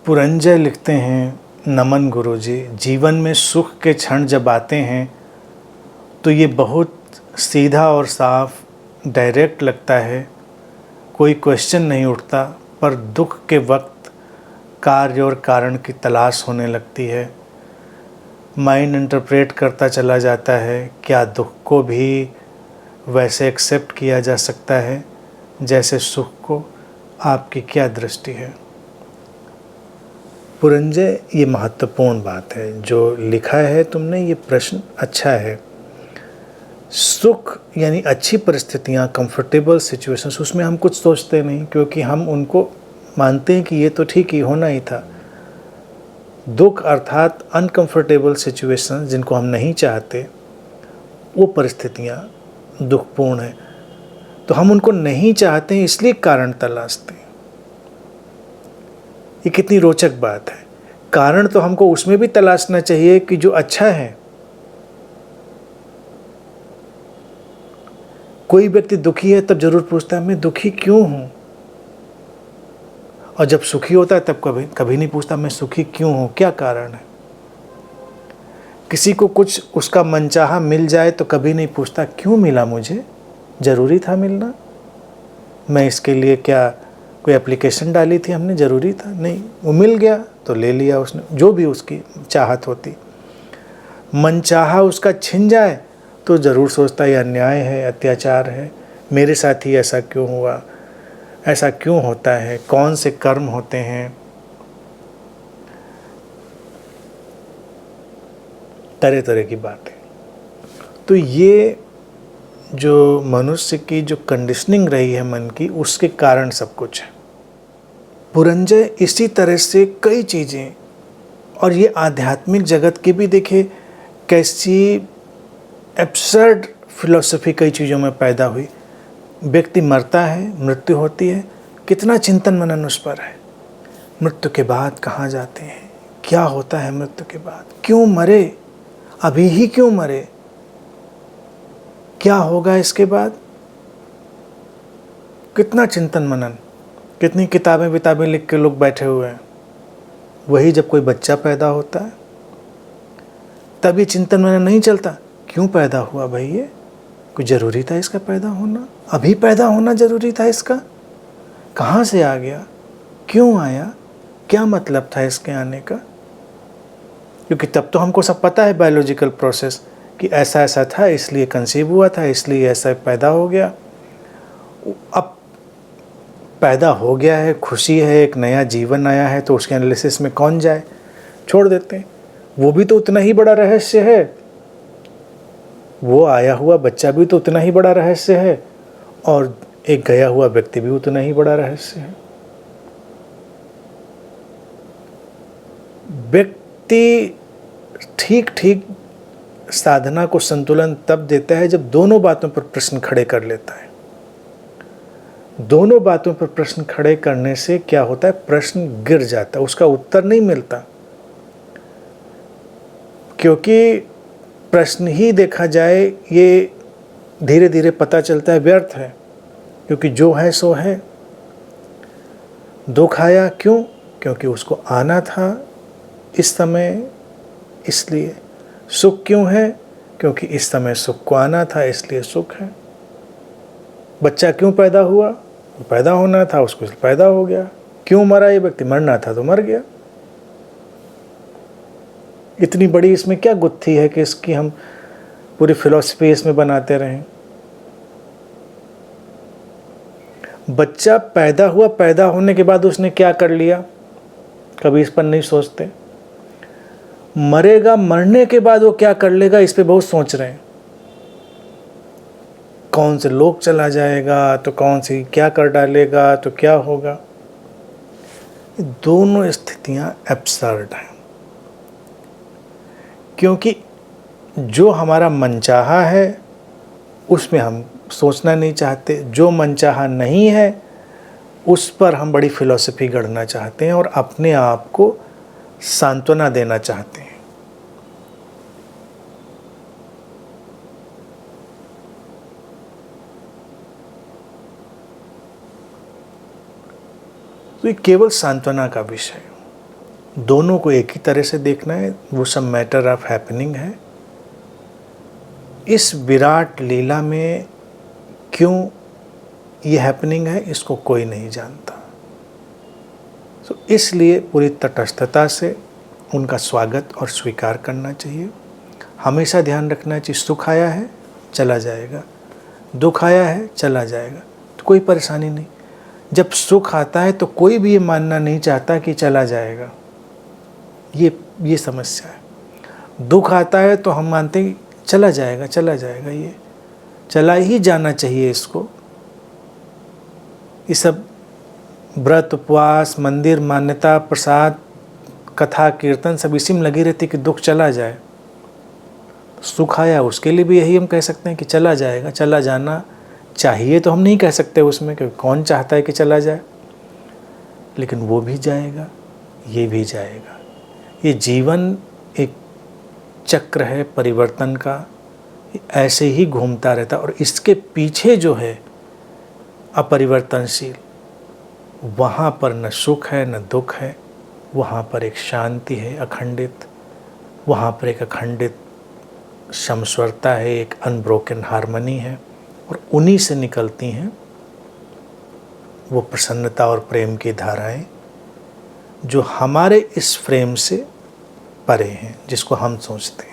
पुरंजय लिखते हैं, नमन गुरुजी, जीवन में सुख के क्षण जब आते हैं तो ये बहुत सीधा और साफ डायरेक्ट लगता है, कोई क्वेश्चन नहीं उठता, पर दुख के वक्त कार्य और कारण की तलाश होने लगती है। माइंड इंटरप्रेट करता चला जाता है, क्या दुख को भी वैसे एक्सेप्ट किया जा सकता है जैसे सुख को? आपकी क्या दृष्टि है? पुरंजय, ये महत्वपूर्ण बात है जो लिखा है तुमने, ये प्रश्न अच्छा है। सुख यानी अच्छी परिस्थितियाँ, कंफर्टेबल सिचुएशंस, उसमें हम कुछ सोचते नहीं क्योंकि हम उनको मानते हैं कि ये तो ठीक ही होना ही था। दुख अर्थात अनकंफर्टेबल सिचुएशंस जिनको हम नहीं चाहते, वो परिस्थितियाँ दुखपूर्ण हैं, तो हम उनको नहीं चाहते हैं इसलिए कारण तलाशते हैं। ये कितनी रोचक बात है। कारण तो हमको उसमें भी तलाशना चाहिए कि जो अच्छा है। कोई व्यक्ति दुखी है तब जरूर पूछता है मैं दुखी क्यों हूं, और जब सुखी होता है तब कभी नहीं पूछता मैं सुखी क्यों हूं, क्या कारण है। किसी को कुछ उसका मनचाहा मिल जाए तो कभी नहीं पूछता क्यों मिला, मुझे ज़रूरी था मिलना, मैं इसके लिए क्या कोई एप्लीकेशन डाली थी हमने, ज़रूरी था? नहीं, वो मिल गया तो ले लिया उसने, जो भी उसकी चाहत होती। मनचाहा उसका छिन जाए तो ज़रूर सोचता है अन्याय है, अत्याचार है, मेरे साथ ही ऐसा क्यों हुआ, ऐसा क्यों होता है, कौन से कर्म होते हैं। तरह तरह की बातें। तो ये जो मनुष्य की जो कंडीशनिंग रही है मन की, उसके कारण सब कुछ है। पुरंजय इसी तरह से कई चीज़ें, और ये आध्यात्मिक जगत की भी देखिए कैसी एब्सर्ड फिलॉसफी कई चीज़ों में पैदा हुई। व्यक्ति मरता है, मृत्यु होती है, कितना चिंतन मनन उस पर है। मृत्यु के बाद कहाँ जाते हैं, क्या होता है मृत्यु के बाद, क्यों मरे, अभी ही क्यों मरे, क्या होगा इसके बाद, कितना चिंतन मनन, कितनी किताबें लिख के लोग बैठे हुए हैं। वही जब कोई बच्चा पैदा होता है तभी चिंतन मनन नहीं चलता, क्यों पैदा हुआ भाई, ये कोई ज़रूरी था इसका पैदा होना, अभी पैदा होना ज़रूरी था इसका, कहाँ से आ गया, क्यों आया, क्या मतलब था इसके आने का। क्योंकि तब तो हमको सब पता है बायोलॉजिकल प्रोसेस कि ऐसा ऐसा था इसलिए कंसीव हुआ था, इसलिए ऐसा पैदा हो गया। अब पैदा हो गया है, खुशी है, एक नया जीवन आया है, तो उसके एनालिसिस में कौन जाए, छोड़ देते हैं। वो भी तो उतना ही बड़ा रहस्य है, वो आया हुआ बच्चा भी तो उतना ही बड़ा रहस्य है, और एक गया हुआ व्यक्ति भी उतना ही बड़ा रहस्य है। व्यक्ति ठीक ठीक साधना को संतुलन तब देता है जब दोनों बातों पर प्रश्न खड़े कर लेता है। दोनों बातों पर प्रश्न खड़े करने से क्या होता है, प्रश्न गिर जाता है, उसका उत्तर नहीं मिलता। क्योंकि प्रश्न ही देखा जाए ये धीरे धीरे पता चलता है व्यर्थ है, क्योंकि जो है सो है। दुख आया क्यों, क्योंकि उसको आना था इस समय, इसलिए। सुख क्यों है, क्योंकि इस समय सुख को आना था इसलिए सुख है। बच्चा क्यों पैदा हुआ, पैदा होना था उसको पैदा हो गया। क्यों मरा ये व्यक्ति, मरना था तो मर गया। इतनी बड़ी इसमें क्या गुत्थी है कि इसकी हम पूरी फिलॉसफी इसमें बनाते रहें। बच्चा पैदा हुआ, पैदा होने के बाद उसने क्या कर लिया, कभी इस पर नहीं सोचते। मरेगा, मरने के बाद वो क्या कर लेगा, इस पे बहुत सोच रहे हैं। कौन से लोग चला जाएगा, तो कौन सी क्या कर डालेगा, तो क्या होगा। दोनों स्थितियां एब्सर्ड हैं, क्योंकि जो हमारा मनचाहा है उसमें हम सोचना नहीं चाहते, जो मनचाहा नहीं है उस पर हम बड़ी फिलॉसफी गढ़ना चाहते हैं और अपने आप को सांत्वना देना चाहते हैं। तो ये केवल सांत्वना का विषय है। दोनों को एक ही तरह से देखना है, वो सब मैटर ऑफ हैपनिंग है। इस विराट लीला में क्यों ये हैपनिंग है, इसको कोई नहीं जानता। तो इसलिए पूरी तटस्थता से उनका स्वागत और स्वीकार करना चाहिए। हमेशा ध्यान रखना चाहिए, सुख आया है चला जाएगा, दुख आया है चला जाएगा, तो कोई परेशानी नहीं। जब सुख आता है तो कोई भी ये मानना नहीं चाहता कि चला जाएगा, ये समस्या है। दुख आता है तो हम मानते हैं चला जाएगा चला जाएगा, ये चला ही जाना चाहिए इसको। ये सब व्रत उपवास मंदिर मान्यता प्रसाद कथा कीर्तन सब इसी में लगी रहती कि दुख चला जाए। सुख आया उसके लिए भी यही हम कह सकते हैं कि चला जाएगा, चला जाना चाहिए तो हम नहीं कह सकते उसमें, क्योंकि कौन चाहता है कि चला जाए, लेकिन वो भी जाएगा ये भी जाएगा। ये जीवन एक चक्र है परिवर्तन का, ऐसे ही घूमता रहता। और इसके पीछे जो है अपरिवर्तनशील, वहाँ पर न सुख है न दुख है, वहाँ पर एक शांति है अखंडित, वहाँ पर एक अखंडित समस्वरता है, एक अनब्रोकन हार्मनी है। और उन्हीं से निकलती हैं वो प्रसन्नता और प्रेम की धाराएं जो हमारे इस फ्रेम से परे हैं, जिसको हम सोचते हैं।